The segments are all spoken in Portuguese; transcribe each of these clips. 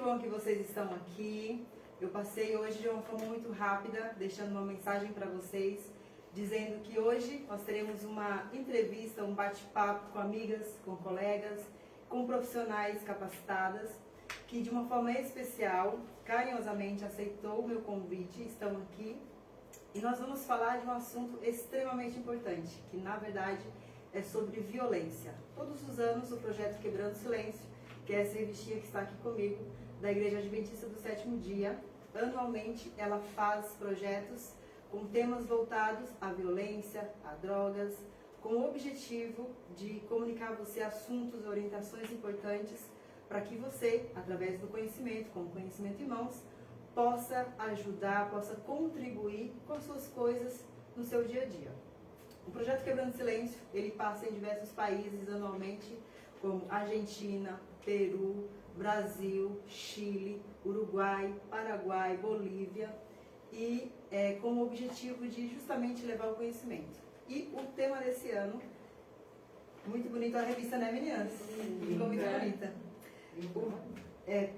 bom que vocês estão aqui. Eu passei hoje de uma forma muito rápida, deixando uma mensagem para vocês, dizendo que hoje nós teremos uma entrevista, um bate-papo com amigas, com colegas, com profissionais capacitadas, que de uma forma especial, carinhosamente aceitou o meu convite, estão aqui. E nós vamos falar de um assunto extremamente importante, que na verdade é sobre violência. Todos os anos o projeto Quebrando o Silêncio, que é essa revistinha que está aqui comigo, da Igreja Adventista do Sétimo Dia, anualmente ela faz projetos com temas voltados à violência, a drogas, com o objetivo de comunicar a você assuntos e orientações importantes para que você, através do conhecimento, com o conhecimento em mãos, possa ajudar, possa contribuir com as suas coisas no seu dia a dia. O projeto Quebrando Silêncio, ele passa em diversos países anualmente, como Argentina, Peru, Brasil, Chile, Uruguai, Paraguai, Bolívia, e com o objetivo de justamente levar o conhecimento. E o tema desse ano, muito bonita a revista, né, meninas? Ficou muito bonita.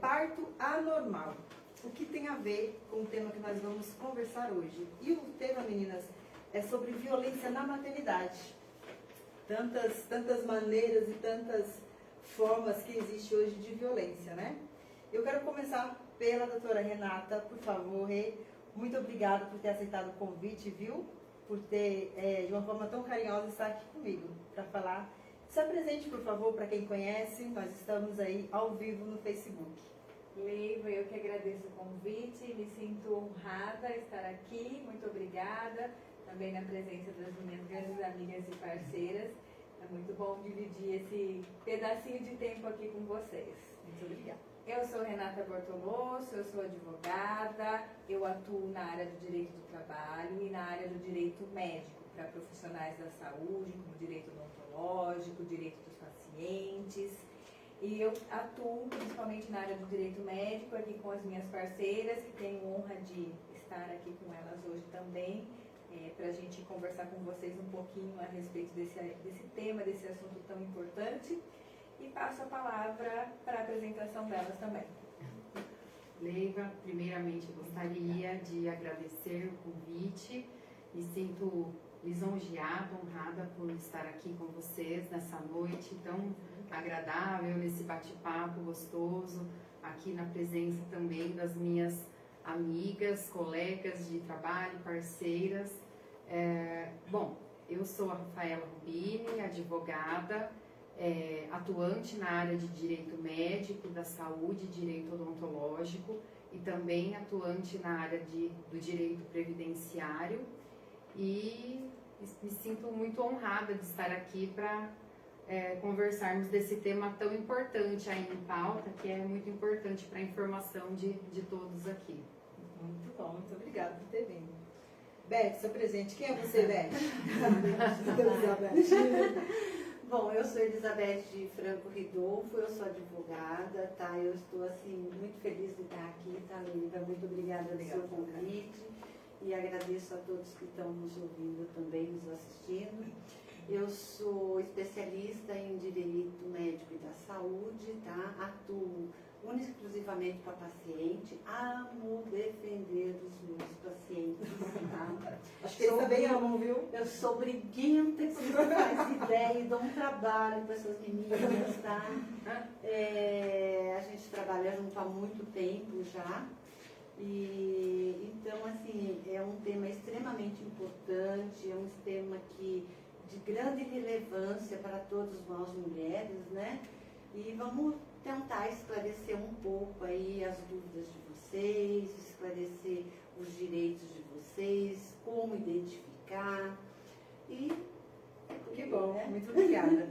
Parto anormal. O que tem a ver com o tema que nós vamos conversar hoje? E o tema, meninas, é sobre violência na maternidade. Tantas maneiras e tantas formas que existe hoje de violência, né? Eu quero começar pela doutora Renata, por favor, Rê. Muito obrigada por ter aceitado o convite, viu? Por ter, de uma forma tão carinhosa, estar aqui comigo para falar. Se apresente, por favor, para quem conhece. Nós estamos aí ao vivo no Facebook. Leiva, eu que agradeço o convite, me sinto honrada estar aqui, muito obrigada, também na presença das minhas grandes amigas e parceiras. É muito bom dividir esse pedacinho de tempo aqui com vocês. Muito obrigada. Eu sou Renata Bortoloso, eu sou advogada, eu atuo na área do direito do trabalho e na área do direito médico, para profissionais da saúde, como direito odontológico, direito dos pacientes. E eu atuo principalmente na área do direito médico, aqui com as minhas parceiras, que tenho honra de estar aqui com elas hoje também, para a gente conversar com vocês um pouquinho a respeito desse tema, desse assunto tão importante. E passo a palavra para a apresentação delas também. Leiva, primeiramente gostaria de agradecer o convite. Me sinto lisonjeada, honrada por estar aqui com vocês nessa noite tão agradável, nesse bate-papo gostoso, aqui na presença também das minhas amigas, colegas de trabalho, parceiras. Bom, eu sou a Rafaela Rubini, advogada, atuante na área de direito médico, da saúde, direito odontológico e também atuante na área do direito previdenciário, e me sinto muito honrada de estar aqui para conversarmos desse tema tão importante aí em pauta, que é muito importante para a informação de todos aqui. Muito bom, muito obrigada por ter vindo. Beth, seu presente. Quem é você, Beth? Bom, eu sou Elizabeth de Franco Ridolfo, eu sou advogada, tá? Eu estou, assim, muito feliz de estar aqui, tá, Linda? Muito obrigada pelo seu convite e agradeço a todos que estão nos ouvindo também, nos assistindo. Eu sou especialista em direito médico e da saúde, tá? Atuo única e exclusivamente para paciente, amo defender os meus pacientes, tá? Acho que eles também amam, viu? Eu sou briguenta, que você não faz ideia, e dou um trabalho para essas meninas, tá? A gente trabalha junto há muito tempo já, e então, assim, é um tema extremamente importante, é um tema que de grande relevância para todos nós mulheres, né? E vamos tentar esclarecer um pouco aí as dúvidas de vocês, esclarecer os direitos de vocês, como identificar e... Que bom, né? Muito obrigada.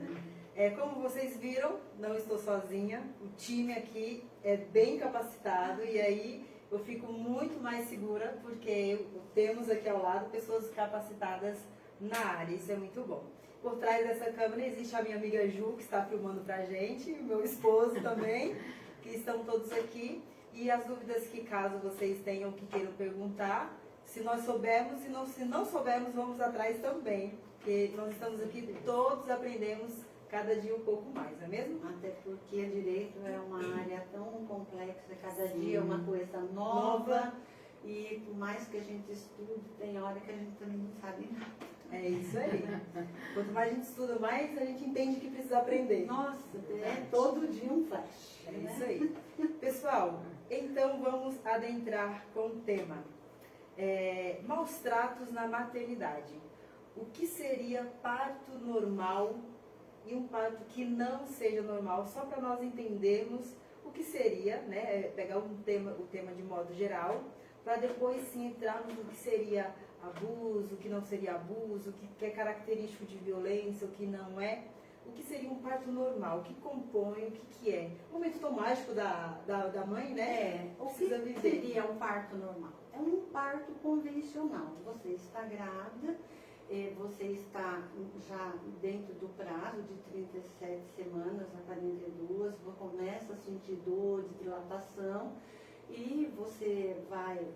Como vocês viram, não estou sozinha, o time aqui é bem capacitado e aí eu fico muito mais segura porque temos aqui ao lado pessoas capacitadas na área, isso é muito bom. Por trás dessa câmera existe a minha amiga Ju, que está filmando pra gente, e o meu esposo também, que estão todos aqui. E as dúvidas que caso vocês tenham que queiram perguntar, se nós soubermos e se não soubermos, vamos atrás também. Porque nós estamos aqui, todos aprendemos cada dia um pouco mais, não é mesmo? Até porque direito é uma área tão complexa, cada Sim. dia é uma coisa nova. E por mais que a gente estude, tem hora que a gente também não sabe nada. É isso aí. Quanto mais a gente estuda, mais a gente entende que precisa aprender. Nossa, é todo dia um flash. É né? isso aí. Pessoal, então vamos adentrar com o tema. Maus tratos na maternidade. O que seria parto normal e um parto que não seja normal, só para nós entendermos o que seria, né? Pegar o tema de modo geral, para depois sim entrarmos no que seria abuso, o que não seria abuso, o que é característico de violência, o que não é. O que seria um parto normal, o que compõe, o que é. O momento tão mágico da mãe, né? O que Precisa viver. seria um parto normal? É um parto convencional. Você está grávida, você está já dentro do prazo de 37 semanas a 42, você começa a sentir dor de dilatação e você vai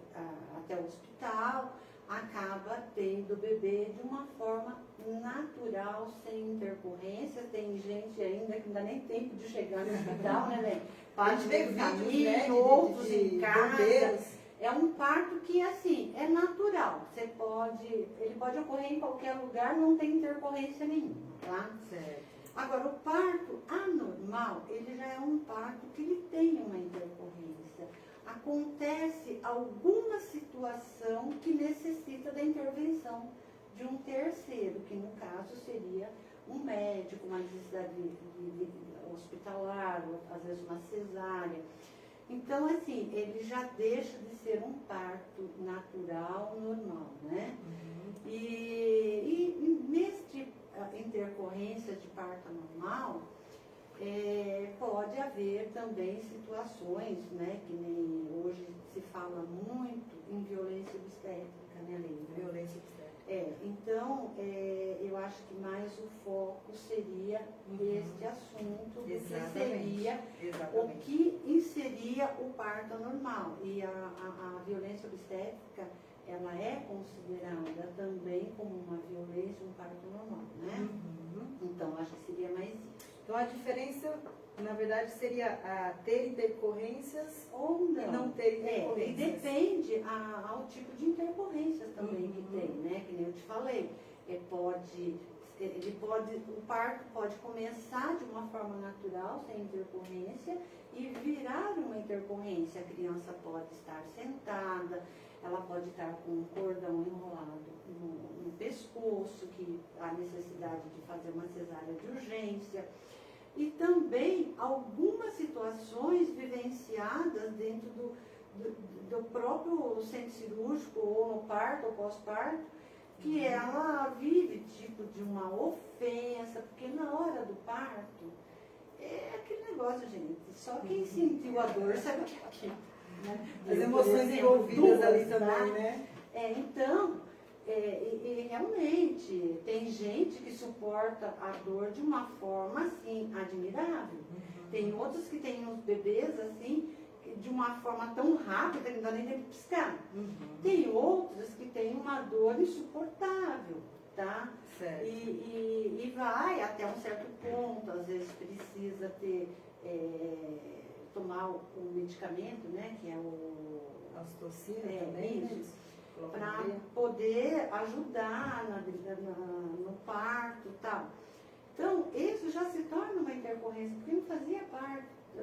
até o hospital, acaba tendo o bebê de uma forma natural, sem intercorrência. Tem gente ainda que não dá nem tempo de chegar no hospital, né, Lê? A gente vê vídeos, né, outros de em casa. bombeiros. É um parto que, assim, é natural. Ele pode ocorrer em qualquer lugar, não tem intercorrência nenhuma, tá? Certo. Agora, o parto anormal, ele já é um parto que ele tem uma intercorrência. Acontece alguma situação que necessita da intervenção de um terceiro, que no caso seria um médico, uma necessidade de hospitalar, ou às vezes uma cesárea. Então, assim, ele já deixa de ser um parto natural, normal, né? Uhum. E neste intercorrência de parto anormal, pode haver também situações, né, que nem hoje se fala muito em violência obstétrica, né, Leila? Violência obstétrica. Então, eu acho que mais o foco seria este assunto, do que seria o que inseria o parto anormal. E a violência obstétrica, ela é considerada também como uma violência, um parto normal, né? Uhum. Então, acho que seria mais isso. Então a diferença, na verdade, seria ter intercorrências Ou não. e não ter E intercorrências. depende ao tipo de intercorrências também que tem, né? Que nem eu te falei. O parto pode começar de uma forma natural, sem intercorrência, e virar uma intercorrência. A criança pode estar sentada, ela pode estar com um cordão enrolado no pescoço, que há necessidade de fazer uma cesárea de urgência. E também algumas situações vivenciadas dentro do próprio centro cirúrgico, ou no parto, ou pós-parto, que ela vive tipo de uma ofensa, porque na hora do parto, é aquele negócio, gente, só quem sentiu a dor sabe o que é aquilo. Né? As emoções envolvidas ali também, né? Então, e realmente, tem gente que suporta a dor de uma forma, assim, admirável. Tem outros que têm uns bebês, assim, de uma forma tão rápida que não dá nem tempo de piscar. Tem outros que têm uma dor insuportável, tá? Certo. E vai até um certo ponto, às vezes precisa tomar o medicamento, né, que é o... A ocitocina também, né? Isso. Para poder ajudar no parto e tal. Então, isso já se torna uma intercorrência, porque não fazia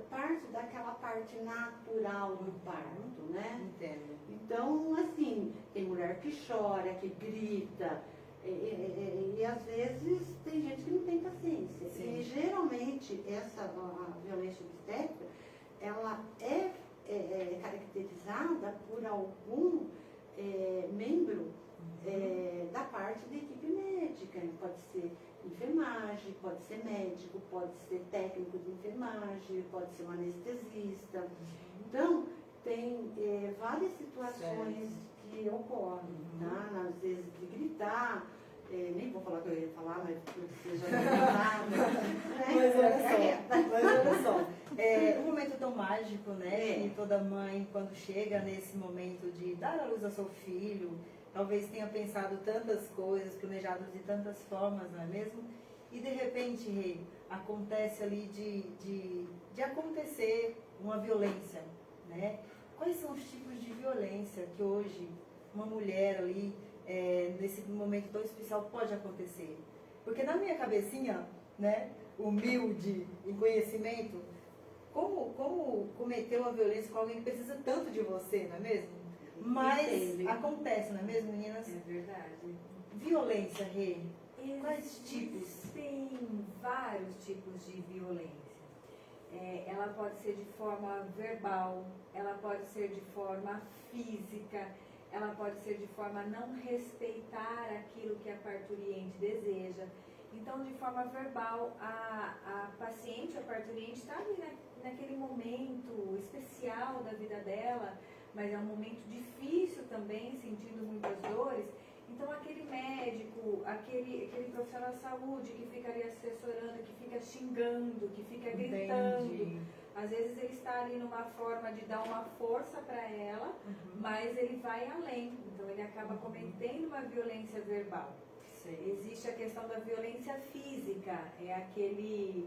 parte daquela parte natural do parto, né? Entendo. Então, assim, tem mulher que chora, que grita, e às vezes tem gente que não tem paciência. Sim. E geralmente a violência obstétrica, ela é caracterizada por algum membro da parte da equipe médica. Pode ser enfermagem, pode ser médico, pode ser técnico de enfermagem, pode ser um anestesista. Então, tem várias situações que ocorrem, tá? Às vezes de gritar, nem vou falar o que eu ia falar, mas você já viu falar, Mas olha só, um momento tão mágico, né? Que toda mãe, quando chega nesse momento de dar à luz ao seu filho, talvez tenha pensado tantas coisas, planejado de tantas formas, não é mesmo? E de repente, Rei, acontece ali de acontecer uma violência, né? Quais são os tipos de violência que hoje uma mulher ali, nesse momento tão especial, pode acontecer? Porque na minha cabecinha, né, humilde, em conhecimento, como cometer uma violência com alguém que precisa tanto de você, não é mesmo? Mas Entendo. acontece, não é mesmo, meninas? É verdade. Violência, Rê. Quais tipos? Existem vários tipos de violência. Ela pode ser de forma verbal, ela pode ser de forma física, ela pode ser de forma a não respeitar aquilo que a parturiente deseja. Então, de forma verbal, a paciente, a parturiente, está ali naquele momento especial da vida dela, mas é um momento difícil também, sentindo muitas dores. Então, aquele médico, aquele profissional de saúde que fica ali assessorando, que fica xingando, que fica gritando, Entendi. às vezes ele está ali numa forma de dar uma força para ela, mas ele vai além. Então, ele acaba cometendo uma violência verbal. Existe a questão da violência física, é aquele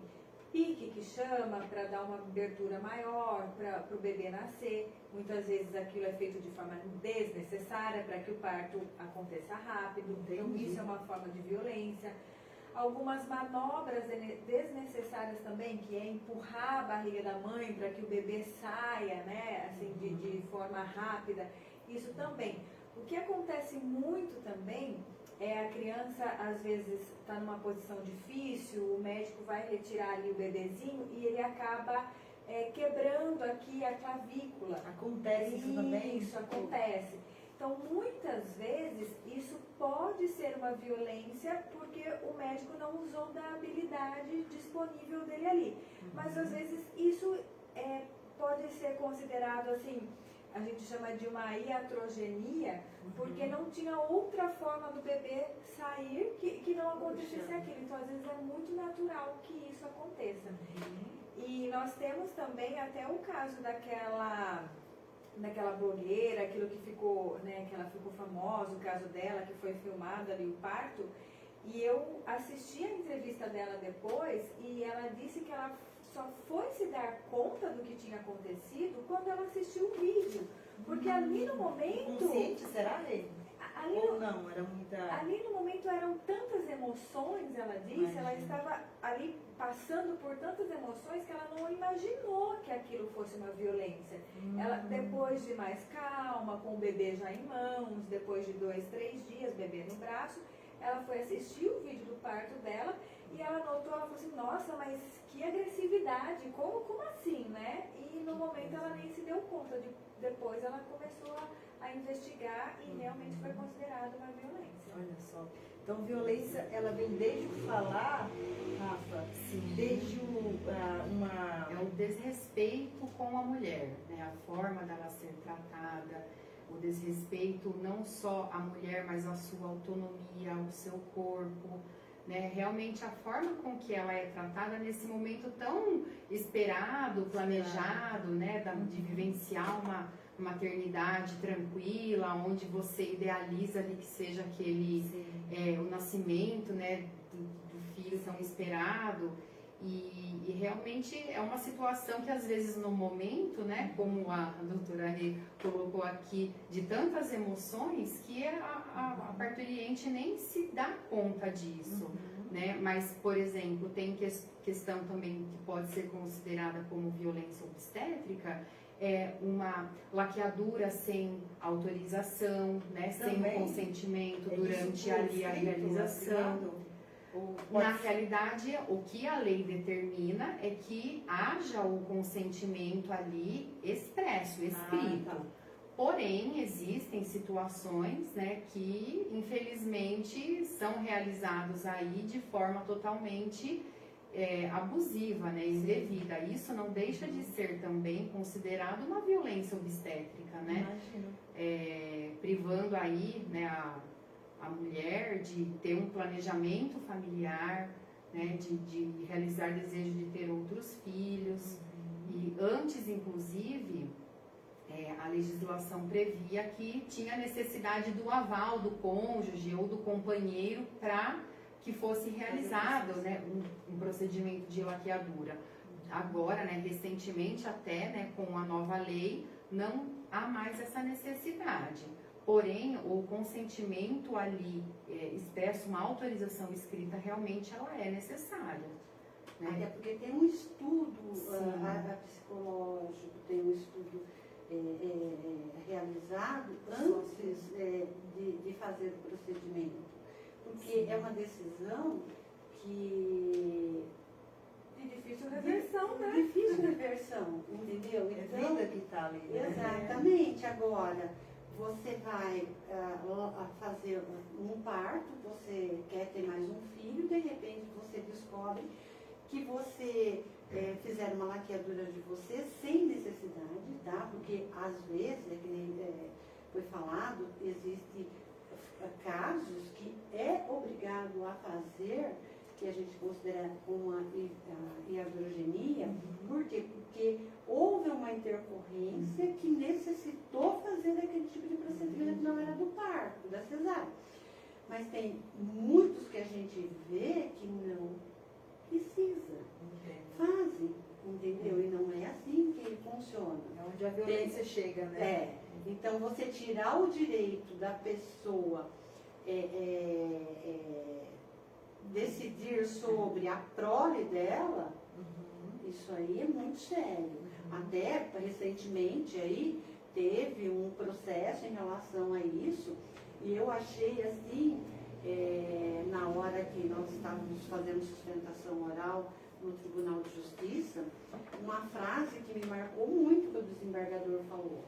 pique que chama para dar uma abertura maior para o bebê nascer. Muitas vezes aquilo é feito de forma desnecessária para que o parto aconteça rápido. Então, isso é uma forma de violência. Algumas manobras desnecessárias também, que é empurrar a barriga da mãe para que o bebê saia, né, assim, de forma rápida. Isso também. O que acontece muito também a criança, às vezes, está numa posição difícil, o médico vai retirar ali o bebezinho e ele acaba quebrando aqui a clavícula. Acontece isso também? Isso acontece. Então, muitas vezes, isso pode ser uma violência porque o médico não usou da habilidade disponível dele ali. Mas, às vezes, isso pode ser considerado, assim, a gente chama de uma iatrogenia, porque não tinha outra forma do bebê sair que não acontecesse aquilo. Então, às vezes, é muito natural que isso aconteça. E nós temos também até o caso daquela blogueira, aquilo que ficou, né, que ela ficou famosa, o caso dela, que foi filmado ali o parto, e eu assisti a entrevista dela depois, e ela disse que ela só foi se dar conta do que tinha acontecido quando ela assistiu o vídeo, porque ali no momento... Consciente, será, Rê? Ou não? Era muita... Ali no momento eram tantas emoções, ela disse, ela estava ali passando por tantas emoções que ela não imaginou que aquilo fosse uma violência. Ela, depois de mais calma, com o bebê já em mãos, depois de 2, 3 dias, bebê no braço, ela foi assistir o vídeo do parto dela e ela notou, ela falou assim, nossa, mas que agressividade, como assim, né? E no momento ela nem se deu conta, depois ela começou a investigar e realmente foi considerada uma violência. Olha só. Então, violência, ela vem desde o falar, Rafa, desde É o desrespeito com a mulher, né? A forma dela ser tratada, o desrespeito não só à mulher, mas à sua autonomia, ao seu corpo, né? Realmente a forma com que ela é tratada nesse momento tão esperado, planejado, né? De vivenciar uma maternidade tranquila, onde você idealiza ali que seja aquele o nascimento, né, do filho tão esperado, e realmente é uma situação que às vezes no momento, né, como a doutora Rê colocou aqui, de tantas emoções que a parturiente nem se dá conta disso, né? Mas, por exemplo, tem questão também que pode ser considerada como violência obstétrica, uma laqueadura sem autorização, né, sem o consentimento durante ali a realização. Na realidade, o que a lei determina é que haja o consentimento ali expresso, escrito. Porém, existem situações, né, que infelizmente são realizados aí de forma totalmente abusiva, né, indevida. Isso não deixa de ser também considerado uma violência obstétrica, né? Privando aí, né, a mulher de ter um planejamento familiar, né, de realizar desejo de ter outros filhos. E antes, inclusive, a legislação previa que tinha necessidade do aval do cônjuge ou do companheiro para que fosse realizado, né, um procedimento de laqueadura. Agora, né, recentemente até, né, com a nova lei, não há mais essa necessidade. Porém, o consentimento ali, expresso, uma autorização escrita, realmente ela é necessária. Né? Até porque tem um estudo psicológico, tem um estudo realizado antes de fazer o procedimento. Porque é uma decisão que... De difícil reversão, né? Difícil reversão, entendeu? É Então, vida que está ali, né? exatamente. Agora, você vai fazer um parto, você quer ter mais um filho, de repente você descobre que você fizeram uma laqueadura de você sem necessidade, tá? Porque às vezes, que nem foi falado, existem casos que é obrigado a fazer, que a gente considera como a iatrogenia. Por quê? Porque houve uma intercorrência que necessitou fazer aquele tipo de procedimento na hora do parto, da cesárea. Mas tem muitos que a gente vê que não precisa, fazem, entendeu? E não é assim que funciona. É onde a violência chega, né? Então você tirar o direito da pessoa decidir sobre a prole dela, isso aí é muito sério. Até recentemente aí teve um processo em relação a isso, e eu achei assim, na hora que nós estávamos fazendo sustentação oral no Tribunal de Justiça, uma frase que me marcou muito que o desembargador falou.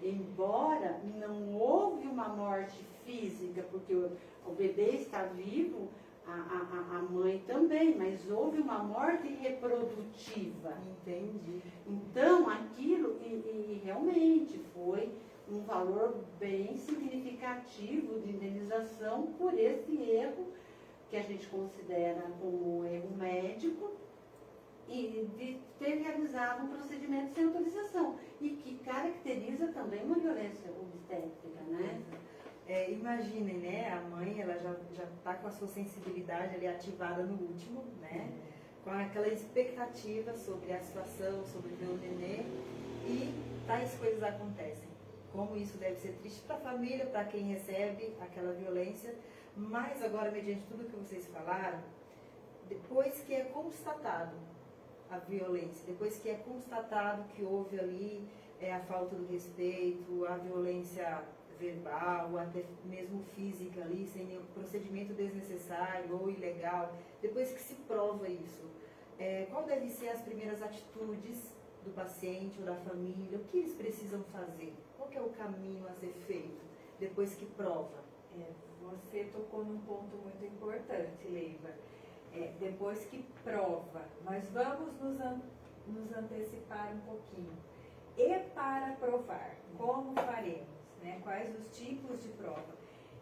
Embora não houve uma morte física, porque o bebê está vivo, a mãe também, mas houve uma morte reprodutiva. Entendi. Então, aquilo, e realmente foi um valor bem significativo de indenização por esse erro, que a gente considera como erro médico, e de ter realizado um procedimento sem autorização, e que caracteriza também uma violência obstétrica, né? Imaginem, né? A mãe, ela já está com a sua sensibilidade ali ativada no último, né? Com aquela expectativa sobre a situação, sobre ver o nenê, e tais coisas acontecem. Como isso deve ser triste para a família, para quem recebe aquela violência, mas agora, mediante tudo que vocês falaram, depois que é constatado a violência, depois que é constatado que houve ali a falta do respeito, a violência verbal, até mesmo física ali, sem nenhum procedimento desnecessário ou ilegal, depois que se prova isso, qual devem ser as primeiras atitudes do paciente ou da família? O que eles precisam fazer? Qual que é o caminho a ser feito depois que prova? Você tocou num ponto muito importante, Leiva. Depois que prova, nós vamos nos antecipar um pouquinho. E para provar, como faremos? Né? Quais os tipos de prova?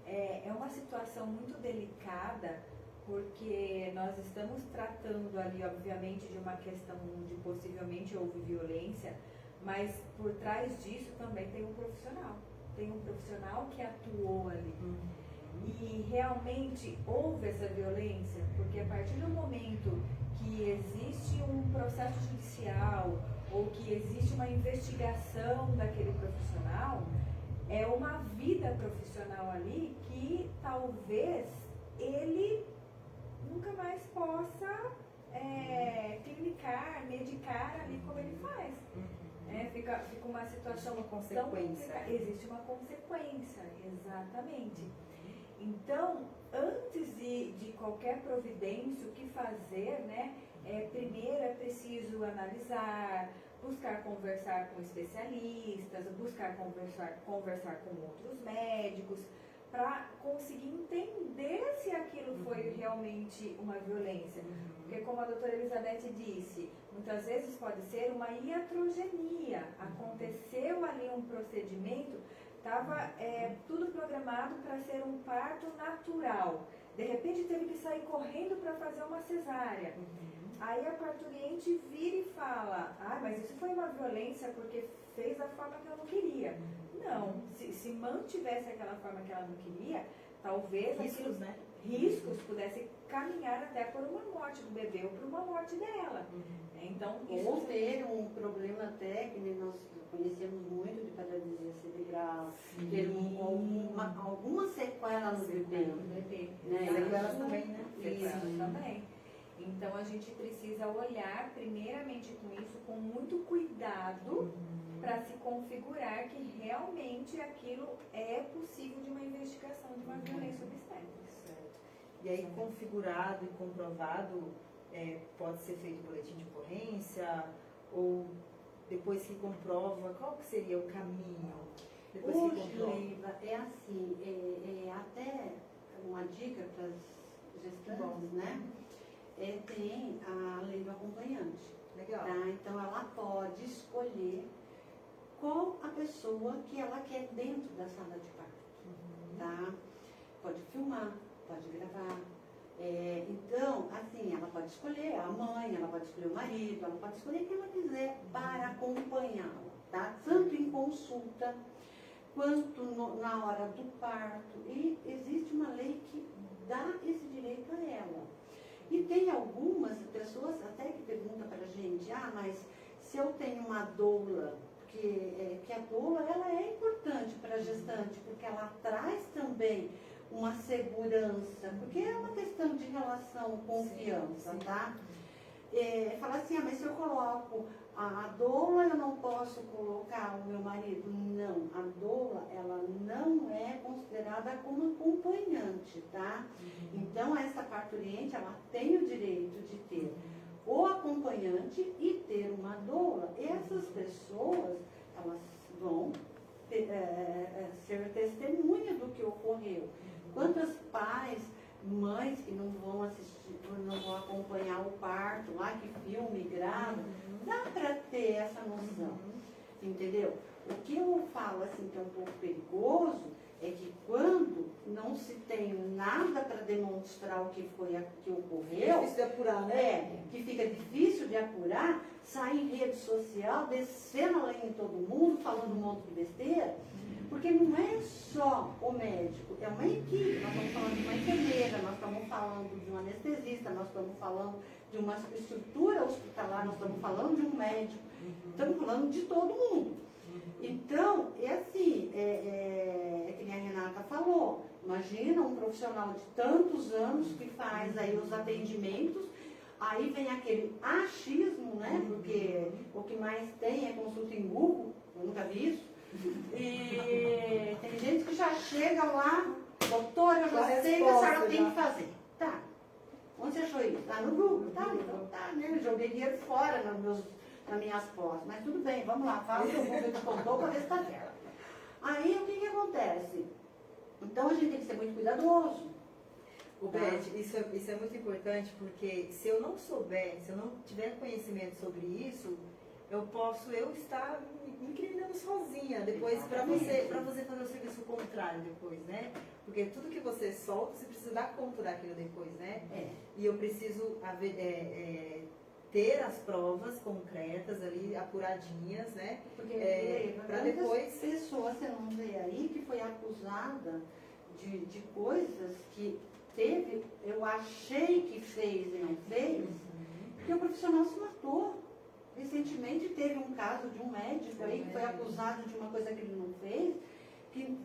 É uma situação muito delicada, porque nós estamos tratando ali, obviamente, de uma questão de possivelmente houve violência, mas por trás disso também tem um profissional. Tem um profissional que atuou ali. E realmente houve essa violência, porque a partir do momento que existe um processo judicial ou que existe uma investigação daquele profissional, é uma vida profissional ali que talvez ele nunca mais possa clinicar, medicar ali como ele faz. Fica uma situação, uma consequência. Existe uma consequência, exatamente. Então, antes de qualquer providência, o que fazer, né? Primeiro é preciso analisar, buscar conversar com especialistas, buscar conversar com outros médicos, para conseguir entender se aquilo foi realmente uma violência. Porque, como a doutora Elizabeth disse, muitas vezes pode ser uma iatrogenia. Aconteceu ali um procedimento, estava tudo programado para ser um parto natural. De repente teve que sair correndo para fazer uma cesárea. Aí a parturiente vira e fala, mas isso foi uma violência porque fez da forma que eu não queria. Não, se mantivesse aquela forma que ela não queria, talvez riscos, né? riscos pudessem caminhar até por uma morte do bebê ou por uma morte dela. Então, Ou isso ter um problema até, que nem nós conhecemos muito de paralisia cerebral, ter alguma sequela no bebê. do bebê. Né? Sequelas também, né? Sequelas também. Então a gente precisa olhar primeiramente com isso com muito cuidado para se configurar que realmente aquilo é possível de uma investigação de uma violência obstétrica. Certo. E aí, configurado e comprovado, pode ser feito boletim de ocorrência, ou depois que comprova, qual que seria o caminho? Depois que Hoje, comprova. Leiva, é assim, até uma dica para as gestantes, né? Tem a lei do acompanhante. Legal. Tá? Então ela pode escolher qual a pessoa que ela quer dentro da sala de parto. Tá? Pode filmar, pode gravar. Então, assim, ela pode escolher a mãe, ela pode escolher o marido, ela pode escolher quem ela quiser para acompanhá-la, tá? Tanto em consulta quanto na hora do parto. E existe uma lei que dá esse direito a ela. E tem algumas pessoas até que perguntam para a gente, mas se eu tenho uma doula, que a doula ela é importante para a gestante, porque ela traz também uma segurança, porque é uma questão de relação, confiança, tá? Fala assim, mas se eu coloco a doula, eu não posso colocar o meu marido. Não, a doula, ela não é considerada como acompanhante, tá? Então, essa parturiente, ela tem o direito de ter o acompanhante e ter uma doula. Essas pessoas, elas vão ser testemunha do que ocorreu. Quantos pais, mães que não vão assistir, não vão acompanhar o parto lá, que filme, grava, dá para ter essa noção, entendeu? O que eu falo assim que é um pouco perigoso é que quando não se tem nada para demonstrar o que foi que ocorreu, Difícil de apurar, né? que fica difícil de apurar, sai em rede social, descendo a lenha em todo mundo, falando um monte de besteira. Porque não é só o médico, é uma equipe. Nós estamos falando de uma enfermeira, nós estamos falando de um anestesista, nós estamos falando de uma estrutura hospitalar, nós estamos falando de um médico, estamos falando de todo mundo. Então, é assim, que nem a Renata falou, imagina um profissional de tantos anos que faz aí os atendimentos, aí vem aquele achismo, né? Porque o que mais tem é consulta em Google, eu nunca vi isso. E tem gente que já chega lá, doutor, eu já sei o que a senhora tem que fazer. Tá. Onde você achou isso? Tá no Google. Tá, então tá, né? Eu joguei dinheiro fora nas minhas postas. Mas tudo bem, vamos lá, fala o que o Google te contou para ver se tá certo. Aí o que acontece? Então a gente tem que ser muito cuidadoso. Beth, isso é muito importante, porque se eu não souber, se eu não tiver conhecimento sobre isso, eu posso estar me incriminando sozinha depois para você fazer o serviço contrário depois, né? Porque tudo que você solta, você precisa dar conta daquilo depois, né? E eu preciso ter as provas concretas ali, apuradinhas, né? Porque para depois... pessoas você não vê aí que foi acusada de coisas que teve, eu achei que fez e não fez, porque o profissional se matou. Recentemente teve um caso de um médico aí que foi acusado de uma coisa que ele não fez, que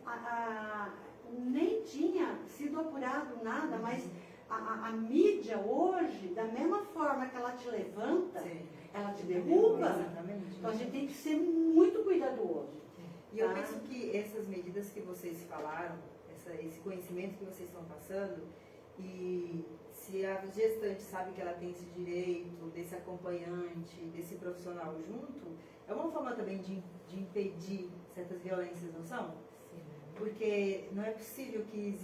nem tinha sido apurado nada, mas a mídia hoje, da mesma forma que ela te levanta, ela te derruba. Exatamente. Então a gente tem que ser muito cuidadoso. E eu penso que essas medidas que vocês falaram, esse conhecimento que vocês estão passando, e se a gestante sabe que ela tem esse direito, desse acompanhante, desse profissional junto, é uma forma também de impedir certas violências, não são? Sim. Porque não é possível que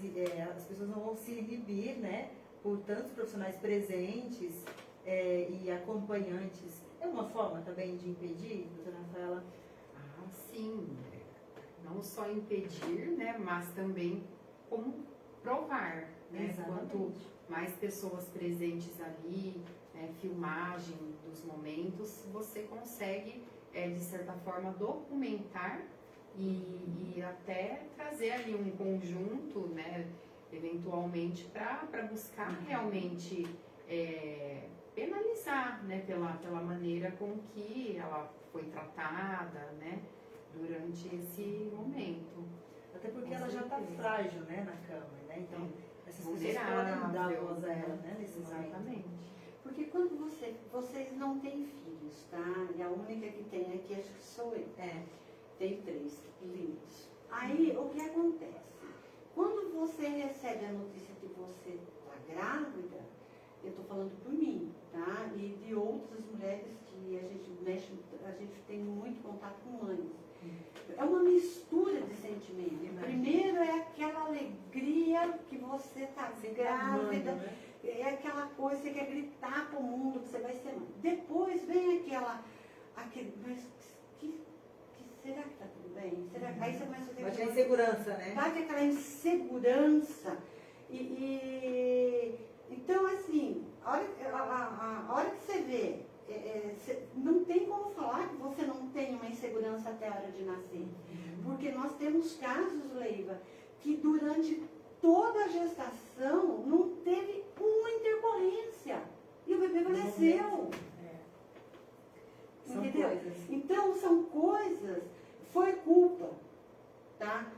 as pessoas não vão se inibir, né, por tantos profissionais presentes e acompanhantes. É uma forma também de impedir, doutora Rafaela? Sim. Não só impedir, né, mas também como provar, né? Quanto mais pessoas presentes ali, filmagem dos momentos, você consegue, de certa forma, documentar e até trazer ali um conjunto, né, eventualmente para buscar realmente penalizar, né, pela maneira com que ela foi tratada, né, durante esse momento. Até porque Com ela já está certeza. frágil, né, na cama, né? Então, essas pessoas Vulnerável, podem dar voz a ela, né, nesse momento. Exatamente. Porque quando vocês não têm filhos, tá? E a única que tem aqui acho que sou eu. Tenho 3 lindos. Aí o que acontece? Quando você recebe a notícia que você está grávida, eu estou falando por mim, tá? E de outras mulheres que a gente tem muito contato com mães. É uma mistura de sentimentos. Primeiro é aquela alegria que você está grávida, né? é aquela coisa que você quer gritar para o mundo que você vai ser mãe. Depois vem mas será que está tudo bem? Será que... Aí você começa a ter Mas a insegurança, né? bate aquela insegurança. Então, assim, a hora que você vê, não tem como falar que você não tem uma insegurança até a hora de nascer. Porque nós temos casos, Leiva, que durante toda a gestação não teve uma intercorrência. E o bebê faleceu. São Entendeu? coisas. Então, são coisas, foi culpa, tá?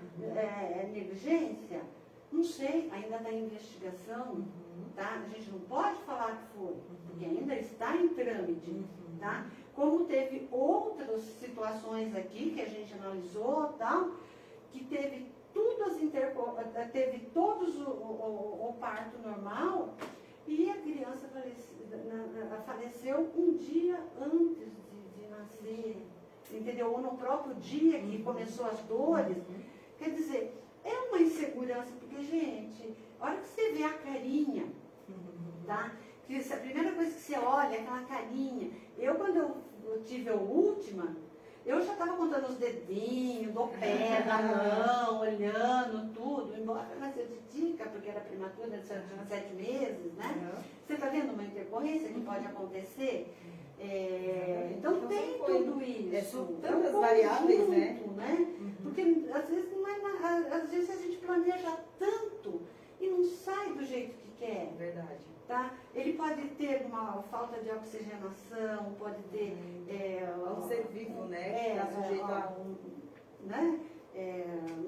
Negligência? Não sei, ainda está em investigação, tá? A gente não pode falar que foi, porque ainda está em trâmite, tá? Como teve outras situações aqui que a gente analisou, tal, que teve teve todos o parto normal e a criança faleceu um dia antes de nascer, entendeu? Ou no próprio dia que começou as dores. Quer dizer, é uma insegurança, porque, gente, a hora que você vê a carinha, tá? A primeira coisa que você olha é aquela carinha. Quando eu tive a última, eu já estava contando os dedinhos, do pé, da mão, olhando tudo, embora nasceu de dica, porque era prematura, tinha 7 meses, né? Você está vendo uma intercorrência que pode acontecer? Então tem tudo isso. São tantas variáveis, né? Porque às vezes, às vezes a gente planeja tanto e não sai do jeito que quer. Verdade. Tá? Ele pode ter uma falta de oxigenação, pode ter... um ser vivo, né? Que está sujeito a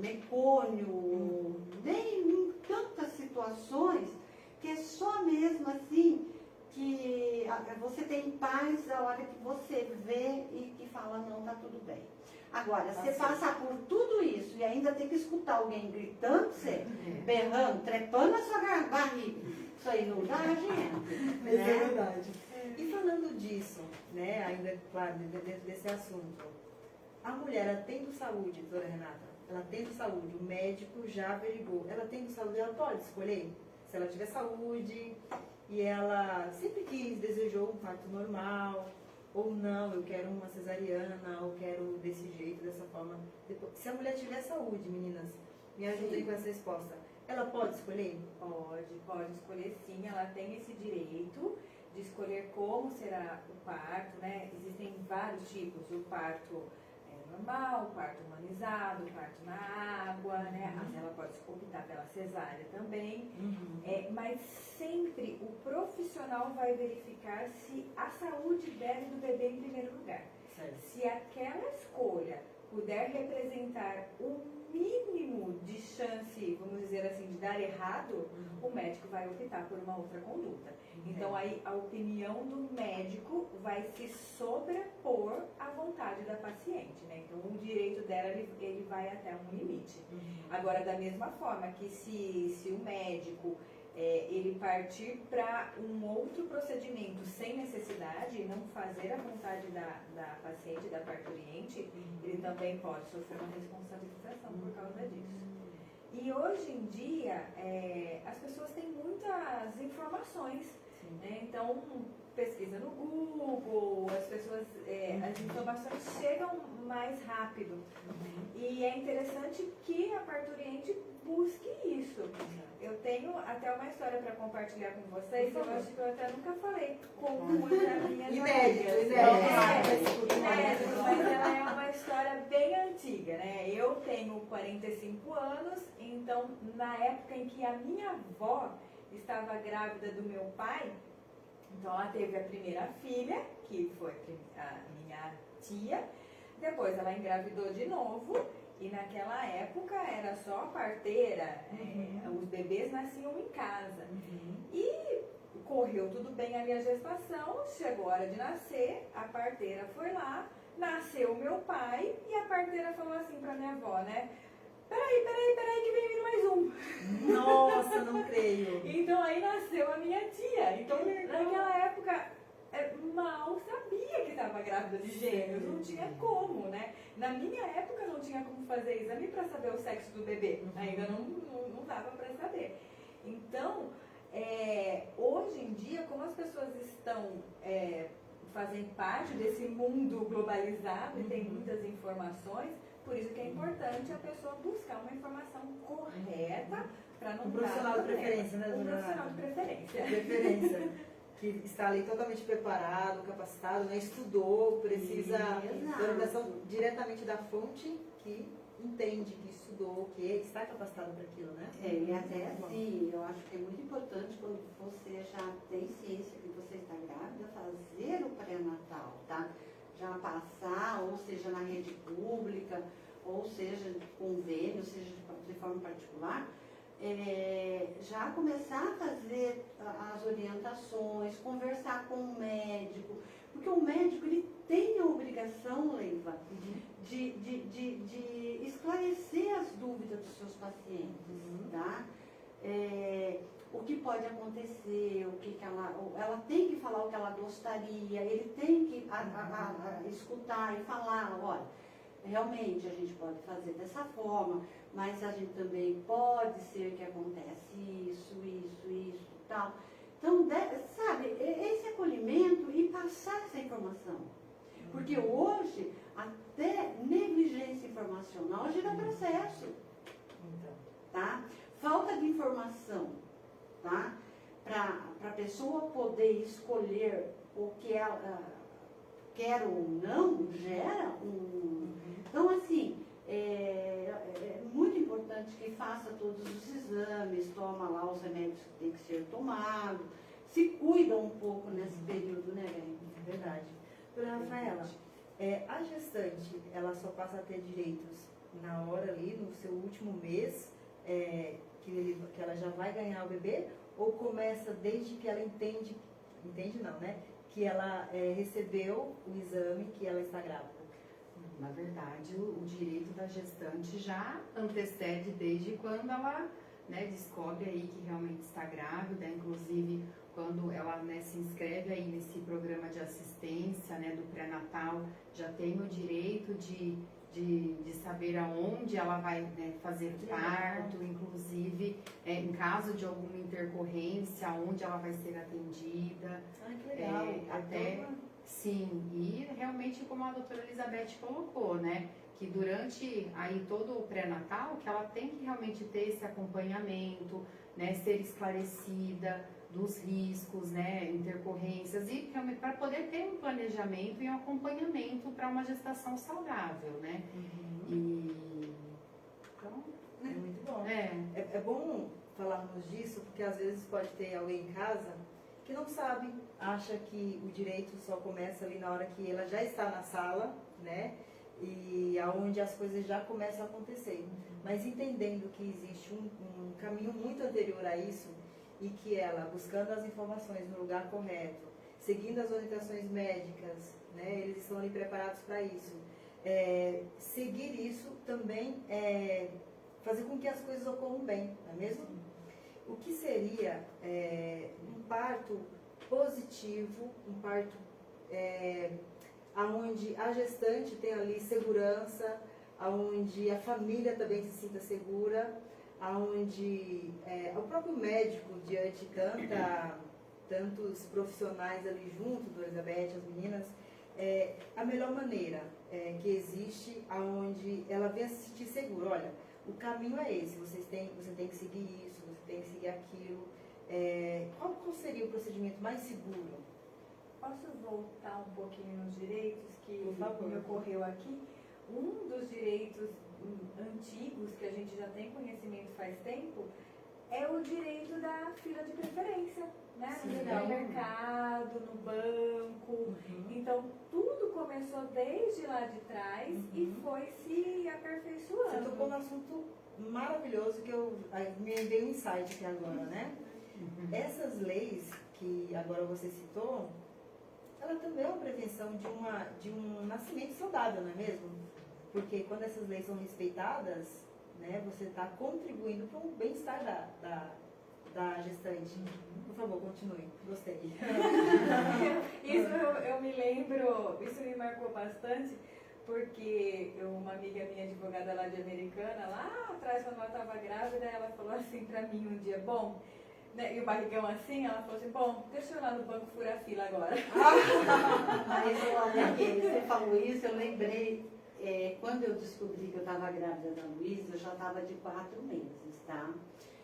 mecônio, tem tantas situações que é só mesmo assim que você tem paz a hora que você vê e que fala, não, tá tudo bem. Agora, você passar por tudo isso e ainda ter que escutar alguém gritando, você berrando, trepando a sua barriga, isso aí não dá, gente. Mas é verdade. E falando disso, né, ainda, claro, dentro desse assunto, a mulher, ela tendo saúde, doutora Renata, ela tendo saúde, o médico já averigou, ela tendo saúde, ela pode escolher? Se ela tiver saúde e ela sempre quis, desejou um parto normal, ou não, eu quero uma cesariana, ou quero desse jeito, dessa forma. Se a mulher tiver saúde, meninas, me ajudem com essa resposta. Ela pode escolher? Pode escolher sim, ela tem esse direito de escolher como será o parto, né? Existem vários tipos, o parto normal, o parto humanizado, o parto na água, né? Ela pode optar pela cesárea também, mas sempre o profissional vai verificar se a saúde dela e do bebê em primeiro lugar. Certo. Se aquela escolha puder representar o mínimo de chance, vamos dizer assim, de dar errado, o médico vai optar por uma outra conduta. Então aí a opinião do médico vai se sobrepor à vontade da paciente, né? Então o direito dela ele vai até um limite. Agora, da mesma forma que se o médico ele partir para um outro procedimento sem necessidade e não fazer a vontade da paciente, da parturiente, ele também pode sofrer uma responsabilização por causa disso. E hoje em dia, as pessoas têm muitas informações, né? Então, pesquisa no Google, as pessoas, as informações chegam mais rápido. E é interessante que a parturiente busque isso. Eu tenho até uma história para compartilhar com vocês, eu acho que eu até nunca falei com uma das minhas Inédito, inédito, mas ela é uma história bem antiga, né? Eu tenho 45 anos, então na época em que a minha avó estava grávida do meu pai, então ela teve a primeira filha, que foi a minha tia, depois ela engravidou de novo, e naquela época era só a parteira, os bebês nasciam em casa. E correu tudo bem ali a gestação, chegou a hora de nascer, a parteira foi lá, nasceu meu pai, e a parteira falou assim pra minha avó, né? Peraí, que vem vindo mais um. Nossa, não creio. Então aí nasceu a minha tia. Então naquela época mal sabia que estava grávida de gêmeos, não tinha como, né? Na minha época não tinha como fazer exame para saber o sexo do bebê, ainda não dava para saber. Então, hoje em dia, como as pessoas estão fazendo parte desse mundo globalizado e tem muitas informações, por isso que é importante a pessoa buscar uma informação correta para não Um profissional de preferência, né, Um dona profissional de preferência. Preferência. Que está ali totalmente preparado, capacitado, né? Estudou, precisa de orientação diretamente da fonte que entende, que estudou, que está capacitado para aquilo, né? E até assim, eu acho que é muito importante quando você já tem ciência que você está grávida, fazer o pré-natal, tá? Já passar, ou seja, na rede pública, ou seja, de convênio, ou seja, de forma particular, já começar a fazer as orientações, conversar com o médico, porque o médico ele tem a obrigação, Leiva, de esclarecer as dúvidas dos seus pacientes, tá? O que pode acontecer, o que ela tem que falar o que ela gostaria, ele tem que escutar e falar, olha, realmente a gente pode fazer dessa forma, mas a gente também pode ser que acontece isso, tal. Então, sabe, esse acolhimento e passar essa informação. Porque hoje, até negligência informacional gera processo. Tá? Falta de informação, tá? Para a pessoa poder escolher o que ela quer ou não, gera um... Então, assim, é muito importante que faça todos os exames, toma lá os remédios que tem que ser tomado, se cuida um pouco nesse período, né, Velho? Verdade. Dona Rafaela, a gestante, ela só passa a ter direitos na hora ali, no seu último mês, que ela já vai ganhar o bebê, ou começa desde que ela entende não, né? Que ela recebeu o exame que ela está grávida? Na verdade, o direito da gestante já antecede desde quando ela, né, descobre aí que realmente está grávida, inclusive quando ela, né, se inscreve aí nesse programa de assistência, né, do pré-natal, já tem o direito de saber aonde ela vai, né, fazer parto, inclusive em caso de alguma intercorrência, onde ela vai ser atendida. Que legal. Sim, e realmente como a doutora Elizabeth colocou, né, que durante aí todo o pré-natal, que ela tem que realmente ter esse acompanhamento, né, ser esclarecida dos riscos, né, intercorrências, e realmente para poder ter um planejamento e um acompanhamento para uma gestação saudável, né. Então, É muito bom. É bom falarmos disso, porque às vezes pode ter alguém em casa que não sabe, acha que o direito só começa ali na hora que ela já está na sala, né? E aonde as coisas já começam a acontecer. Mas entendendo que existe um caminho muito anterior a isso, e que ela, buscando as informações no lugar correto, seguindo as orientações médicas, né? Eles estão ali preparados para isso. Seguir isso também fazer com que as coisas ocorram bem, não é mesmo? O que seria um parto positivo, um parto onde a gestante tem ali segurança, onde a família também se sinta segura, onde o próprio médico, diante de tanta tantos profissionais ali junto do Elizabeth, as meninas, a melhor maneira que existe, aonde ela venha se sentir segura. Olha, o caminho é esse, você tem que seguir isso, você tem que seguir aquilo. Qual seria o procedimento mais seguro? Posso voltar um pouquinho nos direitos que Por favor. me ocorreu aqui? Um dos direitos antigos que a gente já tem conhecimento faz tempo é o direito da fila de preferência, né? Sim. No supermercado, no banco. Então, tudo começou desde lá de trás e foi se aperfeiçoando. Você tocou num assunto maravilhoso que me veio um insight aqui agora, né? Essas leis que agora você citou, ela também é uma prevenção de um nascimento saudável, não é mesmo? Porque quando essas leis são respeitadas, né, você está contribuindo para o bem-estar da gestante. Por favor, continue. Gostei. Isso eu me lembro, isso me marcou bastante, porque uma amiga minha advogada lá de Americana, lá atrás quando ela estava grávida, ela falou assim pra mim um dia, bom, né, e o barrigão assim, ela falou assim, bom, deixa eu ir lá no banco furar a fila agora. Mas olha aqui, você falou isso, eu lembrei, quando eu descobri que eu estava grávida da Luísa, eu já estava de 4 meses, tá?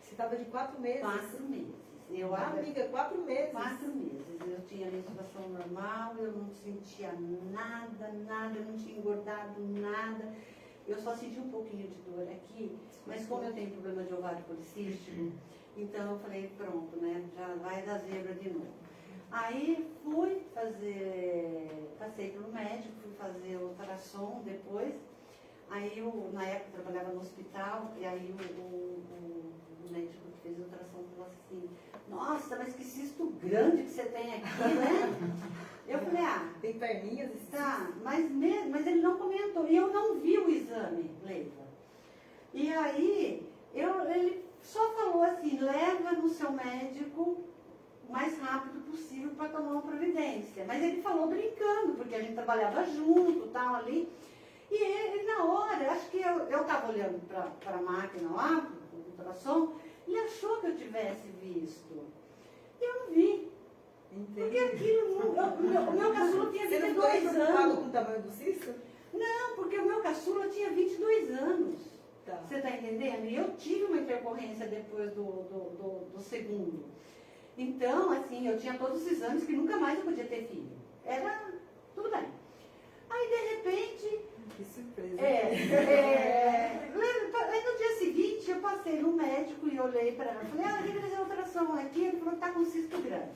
Você estava de 4 meses? 4 meses. Amiga, 4 meses. 4 meses. Eu tinha menstruação normal, eu não sentia nada, eu não tinha engordado nada. Eu só senti um pouquinho de dor aqui, mas como eu tenho problema de ovário policístico, então eu falei, pronto, né? Já vai dar zebra de novo. Aí passei pelo médico, fui fazer o ultrassom depois. Aí na época eu trabalhava no hospital, e aí o médico que fez o ultrassom falou assim, nossa, mas que cisto grande que você tem aqui, né? Eu falei, tem perninhas? Tá, mas ele não comentou, e eu não vi o exame, Leiva. E aí, ele só falou assim, leva no seu médico o mais rápido possível para tomar uma providência. Mas ele falou brincando, porque a gente trabalhava junto, tal, ali. E ele, na hora, acho que eu estava olhando para a máquina lá, para o ultrassom, ele achou que eu tivesse visto. E eu não vi. Entendi. Porque aquilo, o meu caçula tinha 22 Você não ficou preocupado anos. com o tamanho do cisto? Não, porque o meu caçula tinha 22 anos. Tá. Você está entendendo? E eu tive uma intercorrência depois do segundo. Então, assim, eu tinha todos os exames que nunca mais eu podia ter filho. Era tudo bem. Aí, de repente... Que surpresa. Aí no dia seguinte, eu passei no médico e olhei para ela. Falei, tem que fazer ultrassom aqui. Ele falou que está com cisto grande.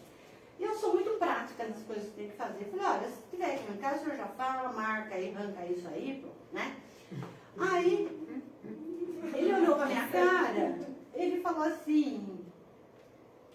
E eu sou muito prática nas coisas que tem que fazer. Eu falei, olha, se tiver que arrancar, o senhor já fala, marca aí, arranca isso aí, né? Aí, ele olhou para minha cara, ele falou assim,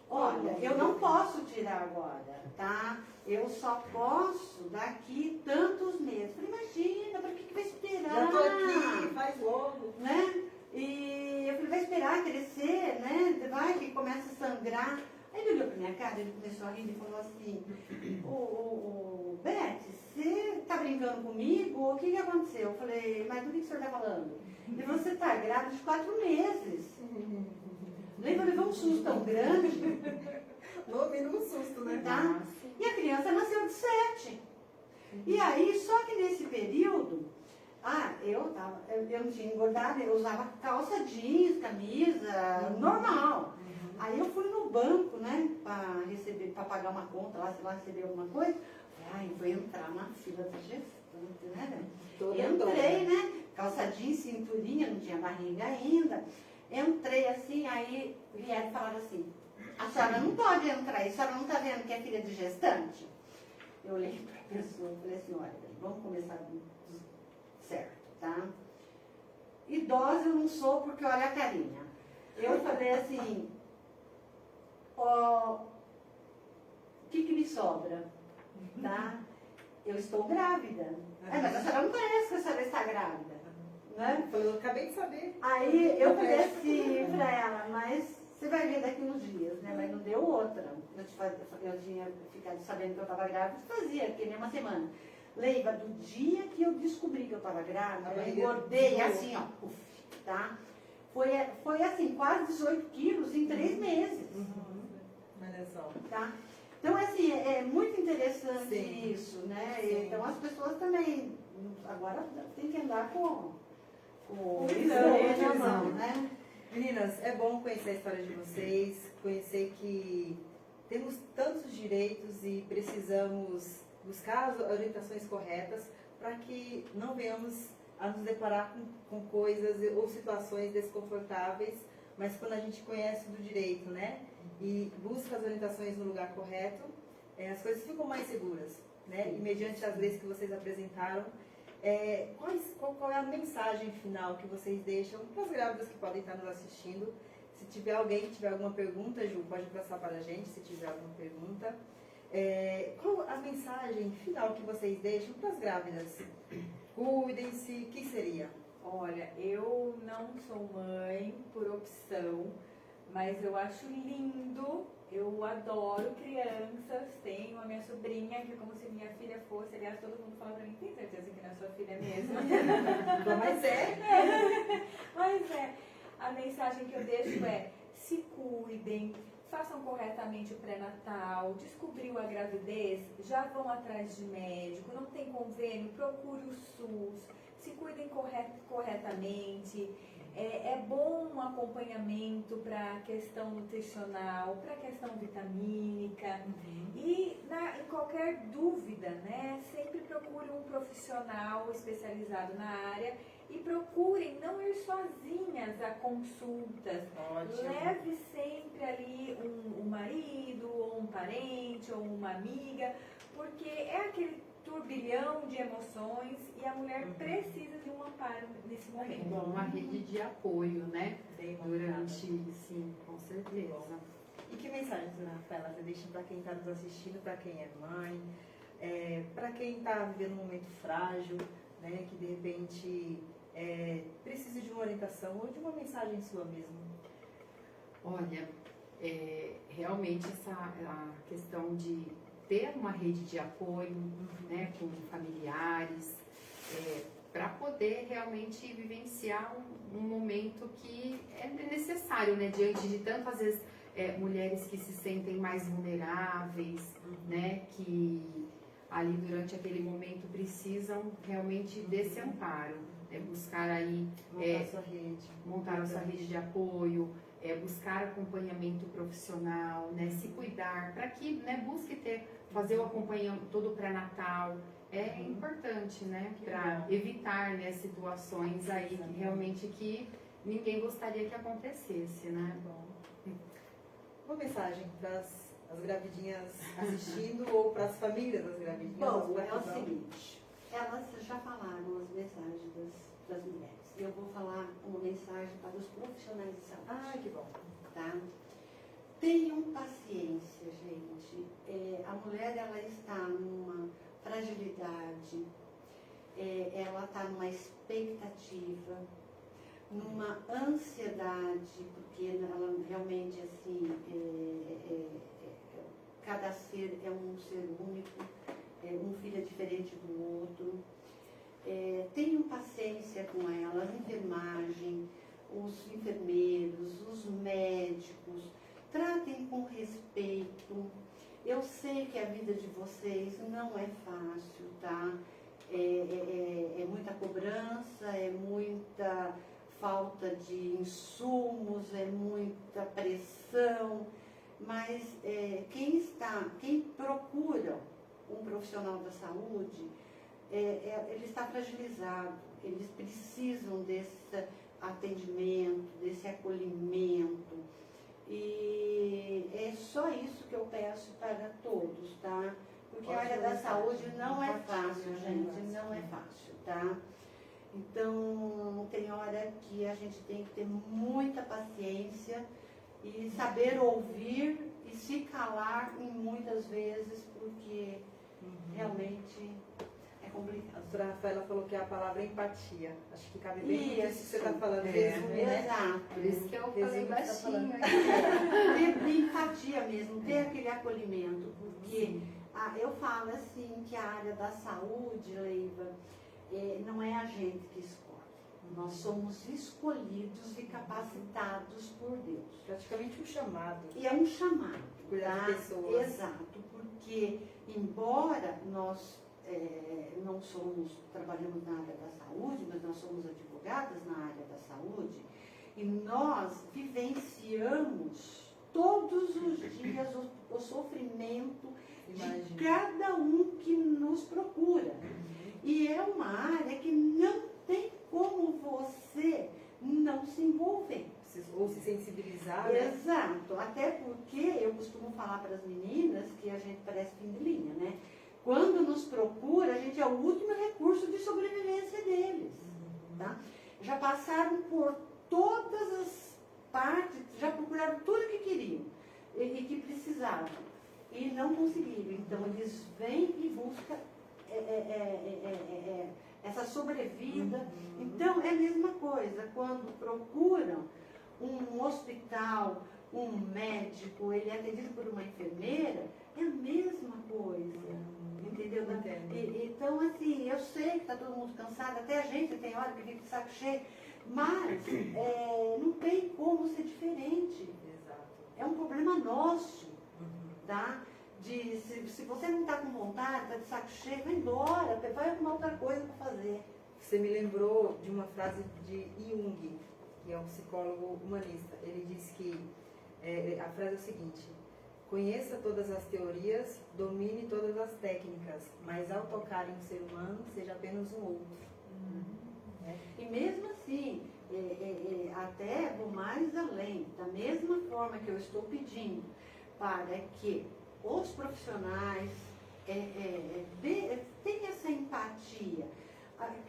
olha, eu não posso tirar agora, tá? Eu só posso daqui tantos meses. Eu falei, imagina, para que vai esperar? Já tô aqui, faz logo. Né? E eu falei, vai esperar crescer, né? Vai que começa a sangrar. Aí ele olhou pra minha cara, ele começou a rir e falou assim, Beth, você tá brincando comigo? O que aconteceu? Eu falei, mas do que o senhor tá falando? E você tá grávida de 4 meses. Lembra, levou um susto tão grande. No mínimo susto, né? Tá? E a criança nasceu de 7. E aí, só que nesse período, eu não tinha engordado, eu usava calça jeans, camisa, normal. Aí eu fui no banco, né, para pagar uma conta lá, sei lá, receber alguma coisa. Vou entrar na fila da gestante, né? Entrei, né, calça jeans, cinturinha, não tinha barriga ainda. Entrei assim, aí vieram falar assim, a senhora não pode entrar, a senhora não está vendo que é filha de gestante? Eu olhei para a pessoa e falei assim, olha, vamos começar do certo, tá? Idosa eu não sou porque olha a carinha. Eu falei assim, o que me sobra, tá? Eu estou grávida. Mas a senhora não parece que a senhora está grávida, né? Eu acabei de saber. Aí eu falei assim para ela, mas você vai ver daqui uns dias, né? Mas não deu outra. Eu tinha ficado sabendo que eu estava grávida, fazia, que nem uma semana. Leiva, do dia que eu descobri que eu estava grávida, eu engordei assim, ó, tá? Foi assim, quase 18 quilos em 3 meses. Olha só. Tá? Então, assim, é muito interessante Sim. isso, né? Sim. Então, as pessoas também, agora tem que andar com visão, isso na visão. mão, né? Meninas, é bom conhecer a história de vocês, conhecer que temos tantos direitos e precisamos buscar as orientações corretas para que não venhamos a nos deparar com coisas ou situações desconfortáveis, mas quando a gente conhece do direito, né, e busca as orientações no lugar correto, as coisas ficam mais seguras, né, e mediante as leis que vocês apresentaram, qual é a mensagem final que vocês deixam para as grávidas que podem estar nos assistindo? Se tiver alguém que tiver alguma pergunta, Ju, pode passar para a gente, se tiver alguma pergunta. Qual a mensagem final que vocês deixam para as grávidas? Cuidem-se, o que seria? Olha, eu não sou mãe por opção, mas eu acho lindo, eu adoro crianças, tenho a minha sobrinha, que é como se minha filha fosse, aliás, todo mundo fala pra mim, tem certeza que não é sua filha mesmo? Mas Mas a mensagem que eu deixo é, se cuidem, façam corretamente o pré-natal, descobriu a gravidez, já vão atrás de médico, não tem convênio, procure o SUS, se cuidem corretamente. É bom um acompanhamento para a questão nutricional, para a questão vitamínica. E em qualquer dúvida, né, sempre procure um profissional especializado na área e procurem não ir sozinhas a consultas. Ótimo. Leve sempre ali um marido, ou um parente, ou uma amiga, porque é aquele turbilhão de emoções e a mulher precisa de um amparo nesse momento. Bom, uma rede de apoio, né? Bem Durante, sim, com certeza. E que mensagem, dona Rafaela, você deixa para quem está nos assistindo, para quem é mãe, para quem está vivendo um momento frágil, né, que de repente precisa de uma orientação ou de uma mensagem sua mesmo? Olha, realmente a questão de ter uma rede de apoio, né, com familiares, para poder realmente vivenciar um momento que é necessário, né, diante de tantas vezes mulheres que se sentem mais vulneráveis, né, que ali durante aquele momento precisam realmente desse amparo, buscar aí montar a sua rede de apoio, buscar acompanhamento profissional, né, se cuidar, para que, né, busque fazer o acompanhamento todo o pré-natal, é importante, né, para evitar, né, situações aí que realmente que ninguém gostaria que acontecesse, né. Uma mensagem para as gravidinhas assistindo ou para as famílias das gravidinhas? Bom, é o seguinte, elas já falaram as mensagens das mulheres. Eu vou falar uma mensagem para os profissionais de saúde. Ah, que bom. Tá? Tenham paciência, gente. A mulher, ela está numa fragilidade, ela está numa expectativa, numa ansiedade, porque ela realmente, assim, cada ser é um ser único, um filho é diferente do outro. Tenham paciência com ela, a enfermagem, os enfermeiros, os médicos, tratem com respeito. Eu sei que a vida de vocês não é fácil, tá? É muita cobrança, é muita falta de insumos, é muita pressão, mas quem procura um profissional da saúde, ele está fragilizado, eles precisam desse atendimento, desse acolhimento, e é só isso que eu peço para todos, tá? Porque a área da saúde não é fácil, gente, não é fácil, tá? Então, tem hora que a gente tem que ter muita paciência e saber ouvir e se calar em muitas vezes, porque realmente é complicado. A doutora Rafaela falou que a palavra é empatia. Acho que cabe bem nisso que você está falando, Exato. né? Por isso que eu falei baixinho. Ter empatia mesmo, ter aquele acolhimento, porque eu falo assim que a área da saúde, Leiva, não é a gente que escolhe. Nós somos escolhidos e capacitados por Deus. Praticamente um chamado. E é um chamado. Cuidar tá? de pessoas. Exato, porque embora nós não trabalhamos na área da saúde, mas nós somos advogadas na área da saúde, e nós vivenciamos todos os dias o sofrimento de cada um que nos procura. E é uma área que não tem como você não se envolver. Ou se sensibilizar, né? Exato, até porque eu costumo falar para as meninas que a gente parece fim de linha, né? Quando nos procura, a gente é o último recurso de sobrevivência deles, tá? Já passaram por todas as partes, já procuraram tudo que queriam e que precisavam e não conseguiram. Então eles vêm e buscam essa sobrevida. Então é a mesma coisa, quando procuram um hospital, um médico, ele é atendido por uma enfermeira, é a mesma coisa. Entendeu? Então, assim, eu sei que está todo mundo cansado, até a gente tem hora que fica de saco cheio, mas não tem como ser diferente. Exato. É um problema nosso, tá? Se você não está com vontade, está de saco cheio, vai embora, vai arrumar outra coisa para fazer. Você me lembrou de uma frase de Jung, que é um psicólogo humanista. Ele disse que a frase é o seguinte: conheça todas as teorias, domine todas as técnicas, mas ao tocar em um ser humano, seja apenas um outro. E mesmo assim, até vou mais além, da mesma forma que eu estou pedindo para que os profissionais tenham essa empatia,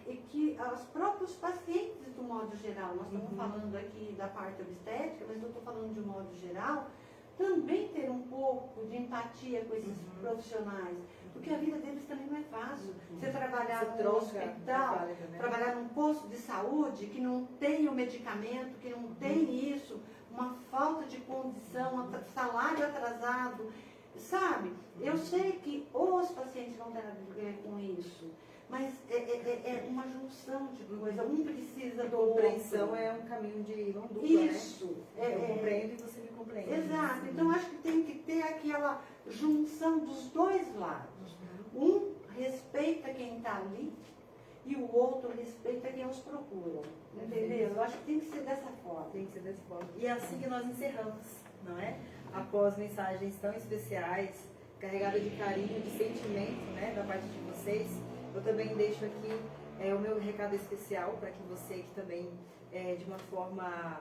e que os próprios pacientes, do modo geral, nós estamos falando aqui da parte obstétrica, mas eu estou falando de um modo geral, também ter um pouco de empatia com esses profissionais, porque a vida deles também não é fácil. Você trabalhar num hospital, trabalhar num posto de saúde que não tem o medicamento, que não tem isso, uma falta de condição, salário atrasado, sabe? Eu sei que os pacientes vão ter a ver com isso, mas é uma junção de coisa, um precisa do outro. Compreensão é um caminho de mão dupla, Isso. né? Eu compreendo e você me compreende. Exato. Então, acho que tem que ter aquela junção dos dois lados. Um respeita quem está ali e o outro respeita quem os procura. Entendeu? Eu acho que tem que ser dessa forma. Tem que ser dessa forma. E é assim que nós encerramos, não é? Após mensagens tão especiais, carregadas de carinho, de sentimento, né, da parte de vocês, eu também deixo aqui o meu recado especial para que você que também, de uma forma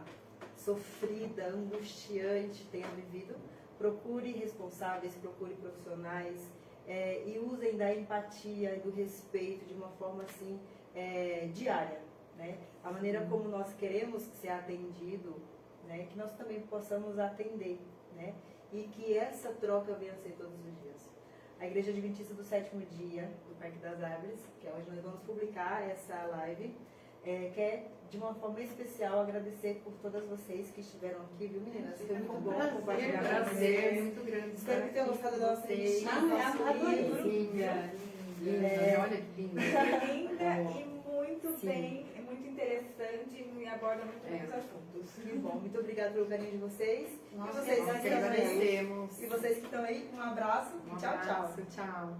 sofrida, angustiante, tenha vivido, procure responsáveis, procure profissionais e usem da empatia e do respeito de uma forma assim diária, né? A maneira como nós queremos ser atendido, né? Que nós também possamos atender, né? E que essa troca venha a ser todos os dias. A Igreja Adventista do Sétimo Dia, do Parque das Árvores, que é onde nós vamos publicar essa live, quer, de uma forma especial, agradecer por todas vocês que estiveram aqui, viu, meninas? Foi muito bom compartilhar com vocês. Muito grande. Espero que tenham gostado da nossa Linda, olha que linda. Linda e muito bem, é muito interessante e aborda muito bem os assuntos. Que bom, muito obrigada pelo carinho de vocês. Nós E vocês que que estão aí, agradecemos. e vocês que estão aí, um abraço e tchau, tchau. Tchau.